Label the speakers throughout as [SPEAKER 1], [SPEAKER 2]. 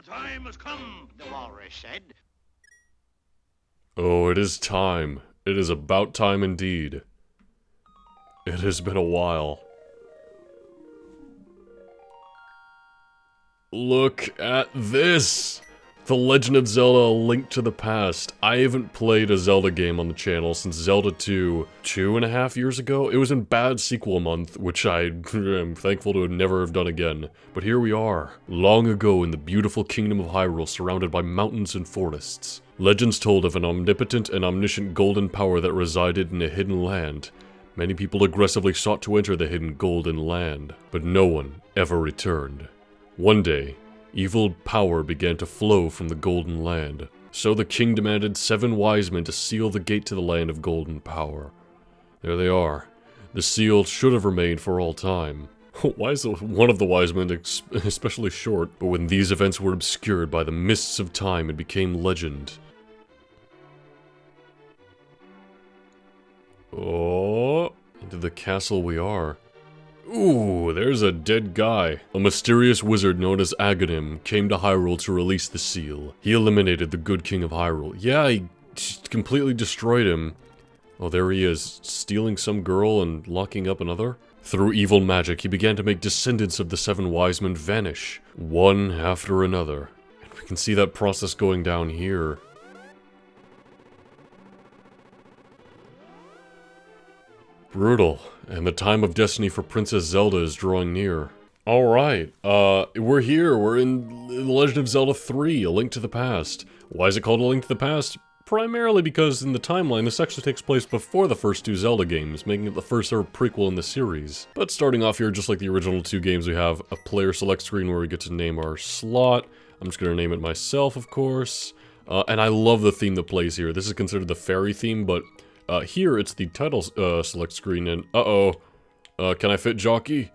[SPEAKER 1] the time has come, the walrus said.
[SPEAKER 2] Oh, it is time. It is about time indeed. It has been a while. Look at this! The Legend of Zelda: A Link to the Past. I haven't played a Zelda game on the channel since Zelda 2, 2.5 years ago. It was in bad sequel month, which I am thankful to never have done again. But here we are, long ago in the beautiful kingdom of Hyrule, surrounded by mountains and forests. Legends told of an omnipotent and omniscient golden power that resided in a hidden land. Many people aggressively sought to enter the hidden golden land, but no one ever returned. One day, evil power began to flow from the Golden Land, so the king demanded 7 wise men to seal the gate to the land of golden power. There they are. The seal should have remained for all time. Why is one of the wise men especially short? But when these events were obscured by the mists of time, it became legend. Oh, into the castle we are. Ooh, there's a dead guy. A mysterious wizard known as Aghanim came to Hyrule to release the seal. He eliminated the good king of Hyrule. Yeah, he completely destroyed him. Oh, there he is, stealing some girl and locking up another. Through evil magic, he began to make descendants of the 7 wise men vanish, one after another. And we can see that process going down here. Brutal, and the time of destiny for Princess Zelda is drawing near. Alright, we're here, we're in The Legend of Zelda 3, A Link to the Past. Why is it called A Link to the Past? Primarily because in the timeline, this actually takes place before the first 2 Zelda games, making it the first ever prequel in the series. But starting off here, just like the original 2 games, we have a player select screen where we get to name our slot. I'm just gonna name it myself, of course. And I love the theme that plays here. This is considered the fairy theme, but here, it's the title select screen, and can I fit Jockey?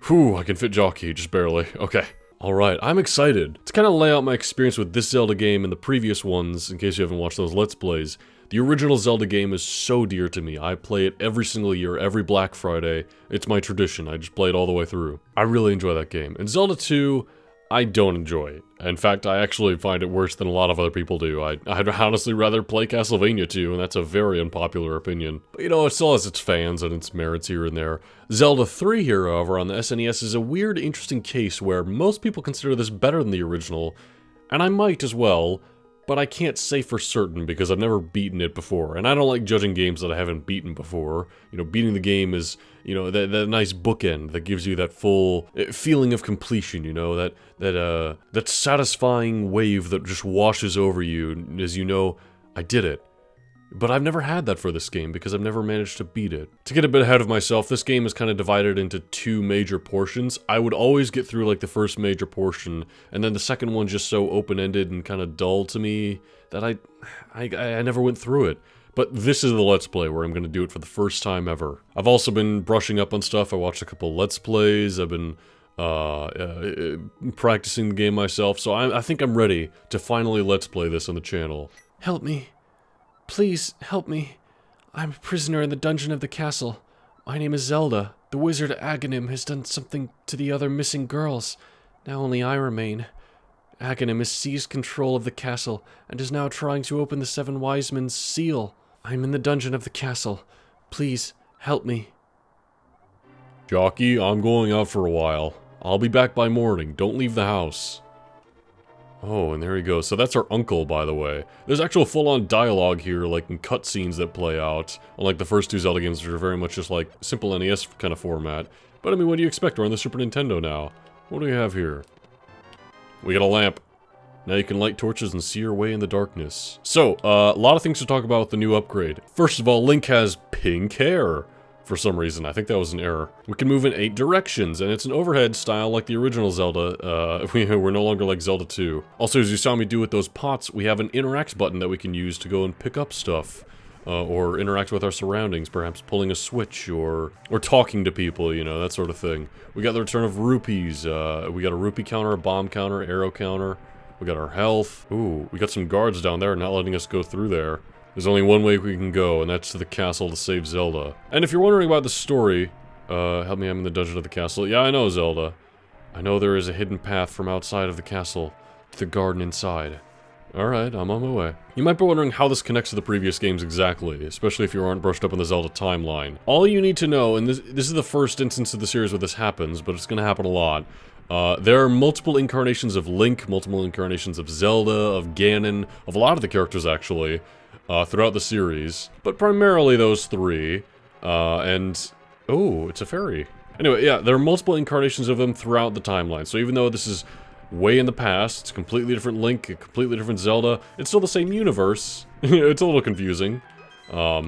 [SPEAKER 2] Whew, I can fit Jockey, just barely. Okay. Alright, I'm excited. To kind of lay out my experience with this Zelda game and the previous ones, in case you haven't watched those Let's Plays, the original Zelda game is so dear to me. I play it every single year, every Black Friday. It's my tradition, I just play it all the way through. I really enjoy that game. And Zelda 2, I don't enjoy it. In fact, I actually find it worse than a lot of other people do. I'd honestly rather play Castlevania 2, and that's a very unpopular opinion. But you know, it still has its fans and its merits here and there. Zelda 3 here, however, on the SNES is a weird, interesting case where most people consider this better than the original, and I might as well, but I can't say for certain because I've never beaten it before, and I don't like judging games that I haven't beaten before. You know, beating the game is, you know, that nice bookend that gives you that full feeling of completion, you know, that satisfying wave that just washes over you as you know, I did it. But I've never had that for this game because I've never managed to beat it. To get a bit ahead of myself, this game is kind of divided into 2 major portions. I would always get through like the first major portion, and then the second one just so open-ended and kind of dull to me that I never went through it. But this is the Let's Play where I'm going to do it for the first time ever. I've also been brushing up on stuff. I watched a couple Let's Plays. I've been practicing the game myself, so I think I'm ready to finally Let's Play this on the channel.
[SPEAKER 3] Help me. Please, help me. I'm a prisoner in the dungeon of the castle. My name is Zelda. The wizard Aghanim has done something to the other missing girls. Now only I remain. Aghanim has seized control of the castle, and is now trying to open the 7 wise men's seal. I'm in the dungeon of the castle. Please, help me.
[SPEAKER 2] Jockey, I'm going out for a while. I'll be back by morning. Don't leave the house. Oh, and there he goes. So that's our uncle, by the way. There's actual full-on dialogue here, like in cutscenes that play out. Unlike the first 2 Zelda games, which are very much just like simple NES kind of format. But I mean, what do you expect? We're on the Super Nintendo now. What do we have here? We got a lamp. Now you can light torches and see your way in the darkness. So, a lot of things to talk about with the new upgrade. First of all, Link has pink hair. For some reason, I think that was an error. We can move in 8 directions, and it's an overhead style like the original Zelda. We're no longer like Zelda 2. Also, as you saw me do with those pots, we have an interact button that we can use to go and pick up stuff. Or interact with our surroundings, perhaps pulling a switch, or talking to people, you know, that sort of thing. We got the return of rupees. We got a rupee counter, a bomb counter, arrow counter. We got our health. Ooh, we got some guards down there not letting us go through there. There's only one way we can go, and that's to the castle to save Zelda. And if you're wondering about the story, help me, I'm in the dungeon of the castle. Yeah, I know, Zelda. I know there is a hidden path from outside of the castle to the garden inside. Alright, I'm on my way. You might be wondering how this connects to the previous games exactly, especially if you aren't brushed up on the Zelda timeline. All you need to know, and this is the first instance of the series where this happens, but it's gonna happen a lot. There are multiple incarnations of Link, multiple incarnations of Zelda, of Ganon, of a lot of the characters actually, throughout the series. But primarily those three, and... oh, it's a fairy. Anyway, yeah, there are multiple incarnations of them throughout the timeline, so even though this is way in the past, it's a completely different Link, a completely different Zelda, it's still the same universe. It's a little confusing. But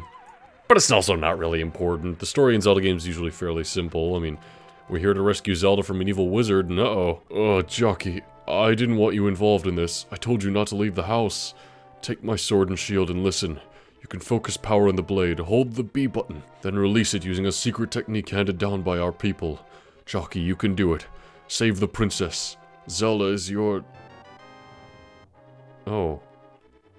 [SPEAKER 2] it's also not really important. The story in Zelda games is usually fairly simple. I mean, we're here to rescue Zelda from an evil wizard, and uh-oh. Oh, Jockey, I didn't want you involved in this. I told you not to leave the house. Take my sword and shield and listen. You can focus power on the blade, hold the B button, then release it using a secret technique handed down by our people. Jockey, you can do it. Save the princess. Zelda is your... oh.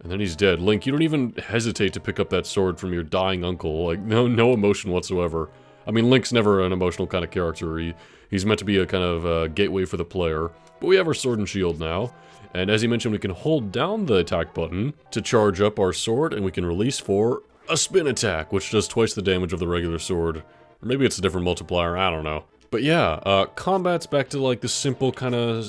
[SPEAKER 2] And then he's dead. Link, you don't even hesitate to pick up that sword from your dying uncle. Like, no emotion whatsoever. I mean, Link's never an emotional kind of character. He's meant to be a kind of gateway for the player. But we have our sword and shield now. And as he mentioned, we can hold down the attack button to charge up our sword, and we can release for a spin attack, which does twice the damage of the regular sword. Or maybe it's a different multiplier, I don't know. But yeah, combat's back to like the simple kind of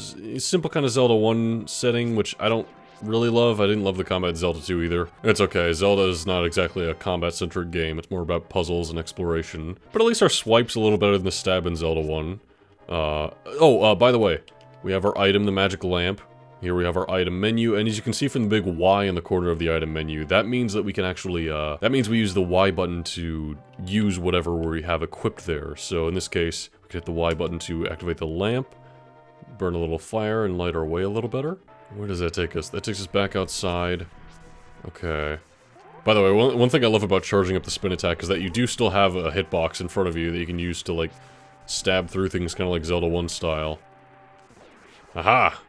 [SPEAKER 2] Zelda 1 setting, which I don't really love. I didn't love the combat in Zelda 2 either. It's okay, Zelda is not exactly a combat-centric game. It's more about puzzles and exploration. But at least our swipe's a little better than the stab in Zelda 1. By the way, we have our item, the magic lamp. Here we have our item menu, and as you can see from the big Y in the corner of the item menu, that means that we can actually, that means we use the Y button to use whatever we have equipped there. So in this case, we can hit the Y button to activate the lamp, burn a little fire, and light our way a little better. Where does that take us? That takes us back outside. Okay. By the way, one thing I love about charging up the spin attack is that you do still have a hitbox in front of you that you can use to, like, stab through things kind of like Zelda 1 style. Aha!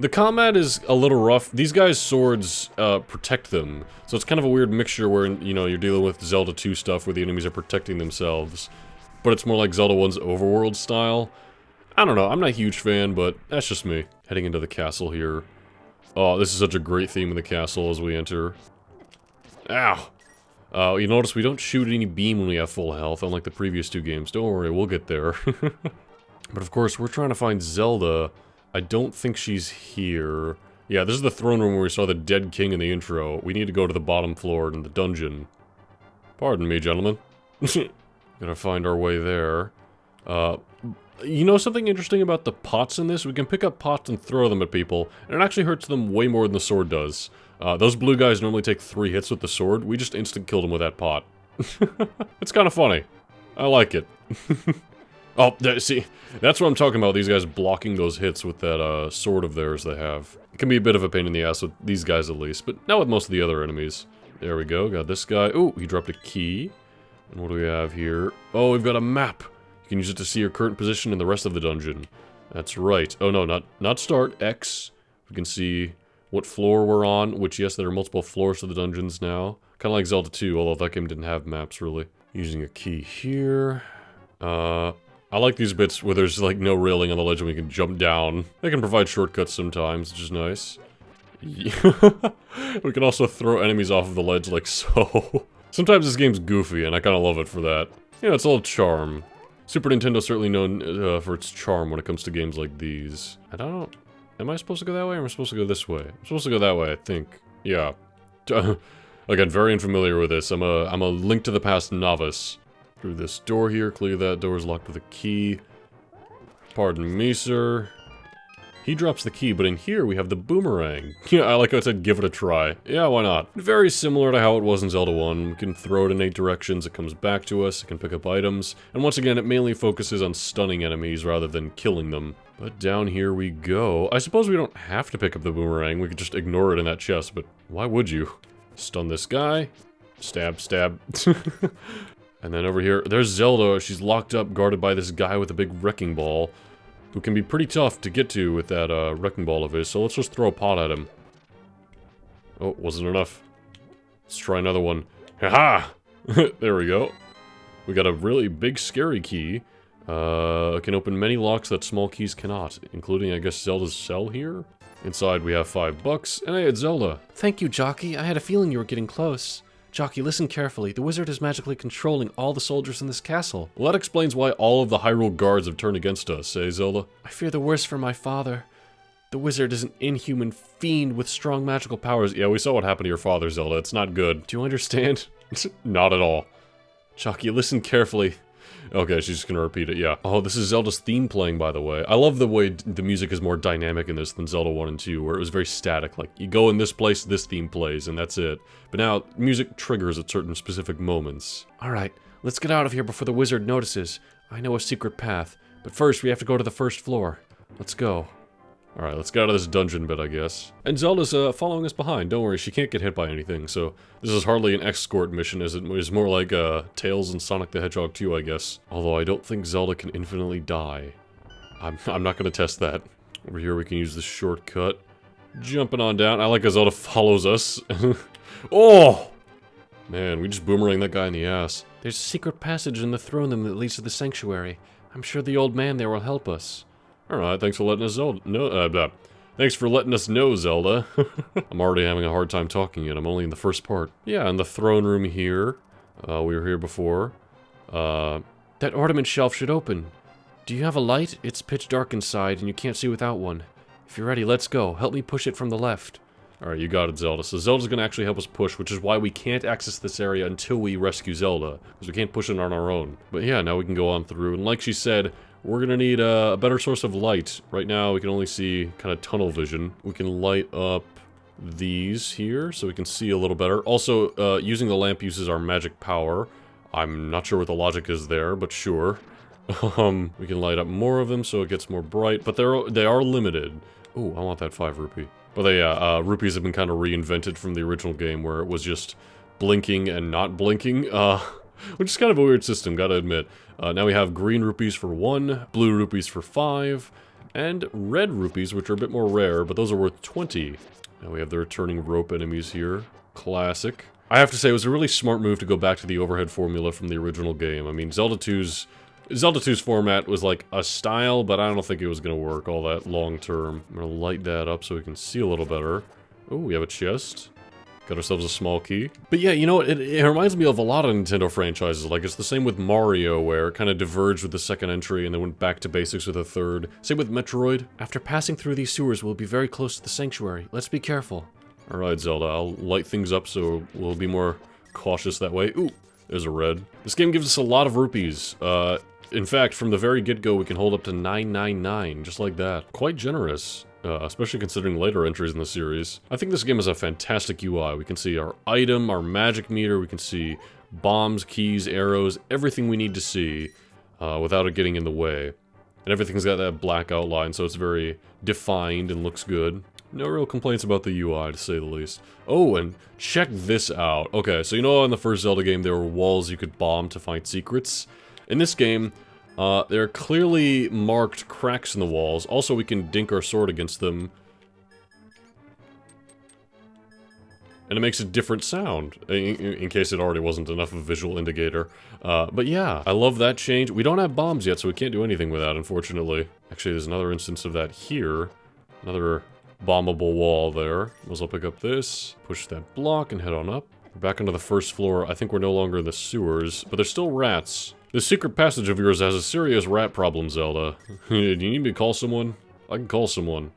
[SPEAKER 2] The combat is a little rough. These guys' swords protect them, so it's kind of a weird mixture where, you know, you're dealing with Zelda 2 stuff where the enemies are protecting themselves, but it's more like Zelda 1's overworld style. I don't know, I'm not a huge fan, but that's just me. Heading into the castle here. Oh, this is such a great theme in the castle as we enter. Ow! You notice we don't shoot any beam when we have full health, unlike the previous 2 games. Don't worry, we'll get there. But of course, we're trying to find Zelda. I don't think she's here. Yeah, this is the throne room where we saw the dead king in the intro. We need to go to the bottom floor in the dungeon. Pardon me, gentlemen. Gotta find our way there. You know something interesting about the pots in this? We can pick up pots and throw them at people, and it actually hurts them way more than the sword does. Those blue guys normally take 3 hits with the sword. We just instant killed them with that pot. It's kind of funny. I like it. Oh, see, that's what I'm talking about, these guys blocking those hits with that sword of theirs they have. It can be a bit of a pain in the ass with these guys at least, but not with most of the other enemies. There we go, got this guy. Ooh, he dropped a key. And what do we have here? Oh, we've got a map. You can use it to see your current position in the rest of the dungeon. That's right. Oh no, not start, X. We can see what floor we're on, which yes, there are multiple floors to the dungeons now. Kind of like Zelda 2, although that game didn't have maps really. Using a key here. I like these bits where there's like no railing on the ledge and we can jump down. They can provide shortcuts sometimes, which is nice. We can also throw enemies off of the ledge like so. Sometimes this game's goofy and I kind of love it for that. You know, it's a little charm. Super Nintendo's certainly known for its charm when it comes to games like these. I don't... am I supposed to go that way or am I supposed to go this way? I'm supposed to go that way, I think. Yeah. Again, very unfamiliar with this. I'm a Link to the Past novice. Through this door here, clear that door is locked with a key. Pardon me, sir. He drops the key, but in here we have the boomerang. Yeah, I like how I said give it a try. Yeah, why not? Very similar to how it was in Zelda 1. We can throw it in 8 directions, it comes back to us, it can pick up items, and once again, it mainly focuses on stunning enemies rather than killing them. But down here we go. I suppose we don't have to pick up the boomerang, we could just ignore it in that chest, but why would you? Stun this guy. Stab, stab. And then over here, there's Zelda. She's locked up, guarded by this guy with a big wrecking ball, who can be pretty tough to get to with that wrecking ball of his, so let's just throw a pot at him. Oh, wasn't enough. Let's try another one. Ha-ha! There we go. We got a really big, scary key. Can open many locks that small keys cannot, including, I guess, Zelda's cell here? Inside we have $5, and hey, it's Zelda.
[SPEAKER 3] Thank you, Jockey. I had a feeling you were getting close. Jockey, listen carefully. The wizard is magically controlling all the soldiers in this castle.
[SPEAKER 2] Well, that explains why all of the Hyrule guards have turned against us, eh, Zelda?
[SPEAKER 3] I fear the worst for my father. The wizard is an inhuman fiend with strong magical powers.
[SPEAKER 2] Yeah, we saw what happened to your father, Zelda. It's not good.
[SPEAKER 3] Do you understand?
[SPEAKER 2] Not at all.
[SPEAKER 3] Jockey, listen carefully.
[SPEAKER 2] Okay, she's just gonna repeat it, yeah. Oh, this is Zelda's theme playing, by the way. I love the way the music is more dynamic in this than Zelda 1 and 2, where it was very static. Like, you go in this place, this theme plays, and that's it. But now, music triggers at certain specific moments.
[SPEAKER 3] Alright, let's get out of here before the wizard notices. I know a secret path, but first we have to go to the first floor. Let's go.
[SPEAKER 2] Alright, let's get out of this dungeon bit, I guess. And Zelda's following us behind. Don't worry, she can't get hit by anything, so this is hardly an escort mission, as it is more like Tails and Sonic the Hedgehog 2, I guess. Although I don't think Zelda can infinitely die. I'm not gonna test that. Over here we can use the shortcut. Jumping on down. I like how Zelda follows us. Oh! Man, we just boomerang that guy in the ass.
[SPEAKER 3] There's a secret passage in the throne room that leads to the sanctuary. I'm sure the old man there will help us.
[SPEAKER 2] Alright, thanks for letting us know, thanks for letting us know, Zelda. I'm already having a hard time talking yet, I'm only in the first part. Yeah, in the throne room here. We were here before.
[SPEAKER 3] That ornament shelf should open. Do you have a light? It's pitch dark inside, and you can't see without one. If you're ready, let's go. Help me push it from the left.
[SPEAKER 2] Alright, you got it, Zelda. So Zelda's gonna actually help us push, which is why we can't access this area until we rescue Zelda. Because we can't push it on our own. But yeah, now we can go on through, and like she said, we're gonna need a better source of light. Right now, we can only see kind of tunnel vision. We can light up these here, so we can see a little better. Also, using the lamp uses our magic power. I'm not sure what the logic is there, but sure. We can light up more of them, so it gets more bright, but they are limited. Ooh, I want that 5 rupee. But yeah, rupees have been kind of reinvented from the original game, where it was just blinking and not blinking. Which is kind of a weird system, gotta admit. Now we have green rupees for 1, blue rupees for 5, and red rupees, which are a bit more rare, but those are worth 20. Now we have the returning rope enemies here. Classic. I have to say, it was a really smart move to go back to the overhead formula from the original game. I mean, Zelda 2's format was like a style, but I don't think it was gonna work all that long term. I'm gonna light that up so we can see a little better. Oh, we have a chest. Got ourselves a small key. But yeah, you know, it reminds me of a lot of Nintendo franchises. Like, it's the same with Mario, where it kind of diverged with the second entry and then went back to basics with the third. Same with Metroid.
[SPEAKER 3] After passing through these sewers, we'll be very close to the sanctuary. Let's be careful.
[SPEAKER 2] Alright, Zelda, I'll light things up so we'll be more cautious that way. Ooh, there's a red. This game gives us a lot of rupees. In fact, from the very get-go, we can hold up to 999, just like that. Quite generous. Especially considering later entries in the series. I think this game has a fantastic UI. We can see our item, our magic meter, we can see bombs, keys, arrows, everything we need to see without it getting in the way. And everything's got that black outline, so it's very defined and looks good. No real complaints about the UI, to say the least. Oh, and check this out. Okay, so you know in the first Zelda game there were walls you could bomb to find secrets? In this game, there are clearly marked cracks in the walls. Also, we can dink our sword against them. And it makes a different sound, in case it already wasn't enough of a visual indicator. But yeah, I love that change. We don't have bombs yet, so we can't do anything with that, unfortunately. Actually, there's another instance of that here. Another bombable wall there. I'll pick up this, push that block, and head on up. We're back onto the first floor. I think we're no longer in the sewers, but there's still rats. This secret passage of yours has a serious rat problem, Zelda. Do you need me to call someone? I can call someone.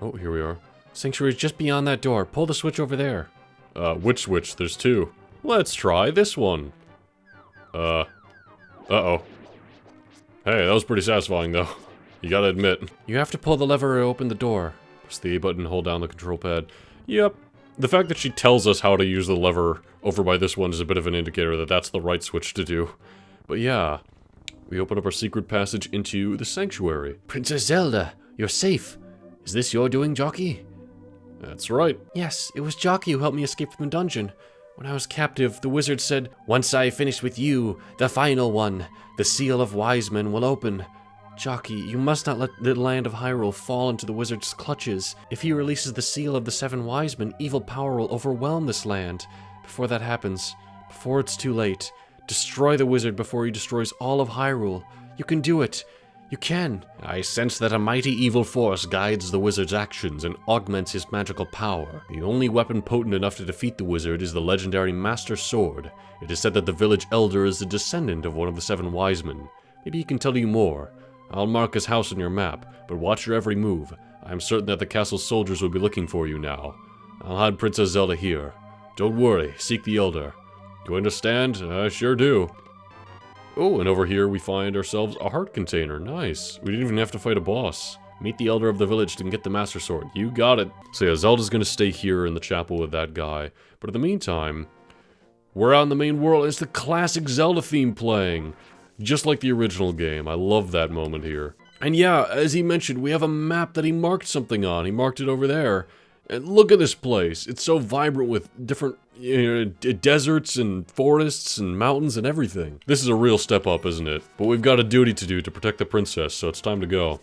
[SPEAKER 2] Oh, here we are.
[SPEAKER 3] Sanctuary's just beyond that door. Pull the switch over there.
[SPEAKER 2] Which switch? There's 2. Let's try this one. Uh-oh. Hey, that was pretty satisfying, though. You gotta admit.
[SPEAKER 3] You have to pull the lever to open the door.
[SPEAKER 2] Press the A button, hold down the control pad. Yep. The fact that she tells us how to use the lever over by this one is a bit of an indicator that that's the right switch to do. But yeah, we open up our secret passage into the sanctuary.
[SPEAKER 3] Princess Zelda, you're safe. Is this your doing, Jockey?
[SPEAKER 2] That's right.
[SPEAKER 3] Yes, it was Jockey who helped me escape from the dungeon. When I was captive, the wizard said, "Once I finish with you, the final one, the Seal of Wise Men will open." Jockey, you must not let the land of Hyrule fall into the wizard's clutches. If he releases the Seal of the 7 Wise Men, evil power will overwhelm this land. Before that happens, before it's too late, destroy the wizard before he destroys all of Hyrule. You can do it. You can.
[SPEAKER 2] I sense that a mighty evil force guides the wizard's actions and augments his magical power. The only weapon potent enough to defeat the wizard is the legendary Master Sword. It is said that the village elder is a descendant of one of the 7 wise men. Maybe he can tell you more. I'll mark his house on your map, but watch your every move. I am certain that the castle's soldiers will be looking for you now. I'll hide Princess Zelda here. Don't worry, seek the elder. You understand? I sure do. Oh, and over here we find ourselves a heart container. Nice. We didn't even have to fight a boss. Meet the elder of the village to get the Master Sword. You got it. So yeah, Zelda's gonna stay here in the chapel with that guy. But in the meantime, we're out in the main world. It's the classic Zelda theme playing. Just like the original game. I love that moment here. And yeah, as he mentioned, we have a map that he marked something on. He marked it over there. And look at this place. It's so vibrant with different deserts and forests and mountains and everything. This is a real step up, isn't it? But we've got a duty to do to protect the princess, so it's time to go.